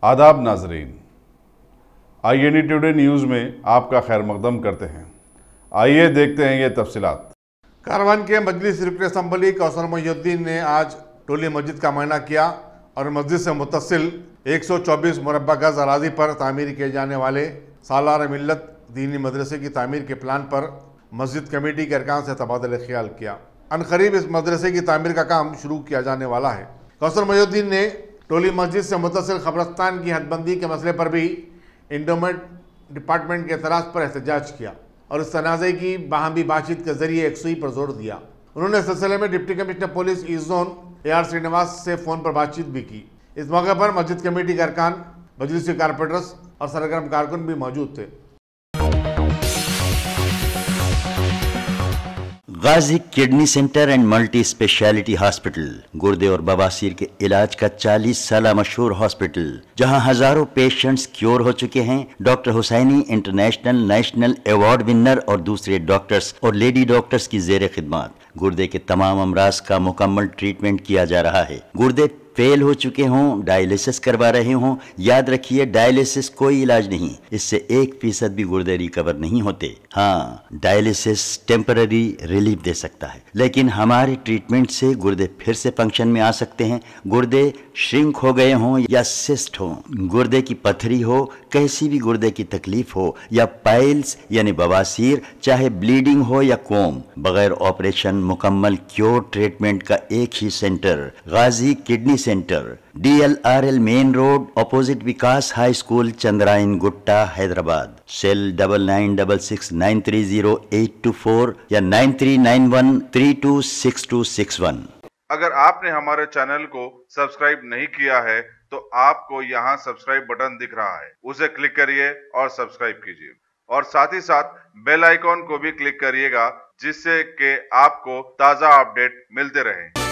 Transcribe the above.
आदाब नाजरीन, INE today news में आपका खैर मकदम करते हैं। आइए देखते हैं ये तफसीलात। कारवान के मजलिस रुकन असम्बली कौसर मोहिउद्दीन ने आज टोली मस्जिद का मायना किया और मस्जिद से मुत्तसिल 124 मुरब्बा गज अराजी पर तामीर किए जाने वाले सालार मिल्लत दीनी मदरसे की तामीर के प्लान पर मस्जिद कमेटी के अरकान से तबादला ख्याल किया। अनकरीब इस मदरसे की तामीर का काम शुरू किया जाने वाला है। कौसर मोहिउद्दीन ने टोली मस्जिद से मुत्तसिल कब्रस्तान की हदबंदी के मसले पर भी इंडोमेंट डिपार्टमेंट के एतराज़ पर एहतजाज किया और इस तनाज़े की बाहमी बातचीत के जरिए एकसुई पर जोर दिया। उन्होंने इस सिलसिले में deputy commissioner police east zone AR Srinivas से फ़ोन पर बातचीत भी की। इस मौके पर मस्जिद कमेटी के अरकान, मजलिस के कारपोरेटर्स और सरगर्म कारकुन भी मौजूद थे। Ghazi kidney centre and multi speciality hospital, गुर्दे और बवासीर के इलाज का 40 साल मशहूर हॉस्पिटल, जहां हजारों पेशेंट्स क्योर हो चुके हैं। Doctor Hussaini international national award winner और दूसरे डॉक्टर्स और लेडी डॉक्टर्स की जेर खिदमत गुर्दे के तमाम अमराज का मुकम्मल ट्रीटमेंट किया जा रहा है। गुर्दे फेल हो चुके हों, डायलिसिस करवा रहे हों, याद रखिए डायलिसिस कोई इलाज नहीं, इससे 1% भी गुर्दे रिकवर नहीं होते। हाँ, डायलिसिस टेम्पररी रिलीफ दे सकता है, लेकिन हमारे ट्रीटमेंट से गुर्दे फिर से फंक्शन में आ सकते हैं। गुर्दे श्रिंक हो गए हों या सिस्ट हो, गुर्दे की पथरी हो, कैसी भी गुर्दे की तकलीफ हो या पाइल्स यानी बवासीर, चाहे ब्लीडिंग हो या कोम, बगैर ऑपरेशन मुकम्मल क्योर ट्रीटमेंट का एक ही centre, Ghazi kidney centre, DLRL main road, opposite Vikas high school, Chandrayan Gutta, Hyderabad. Cell 9966930824 या 9391326261। अगर आपने हमारे चैनल को सब्सक्राइब नहीं किया है तो आपको यहाँ सब्सक्राइब बटन दिख रहा है, उसे क्लिक करिए और सब्सक्राइब कीजिए और साथ ही साथ बेल आइकॉन को भी क्लिक करिएगा, जिससे कि आपको ताज़ा अपडेट मिलते रहें।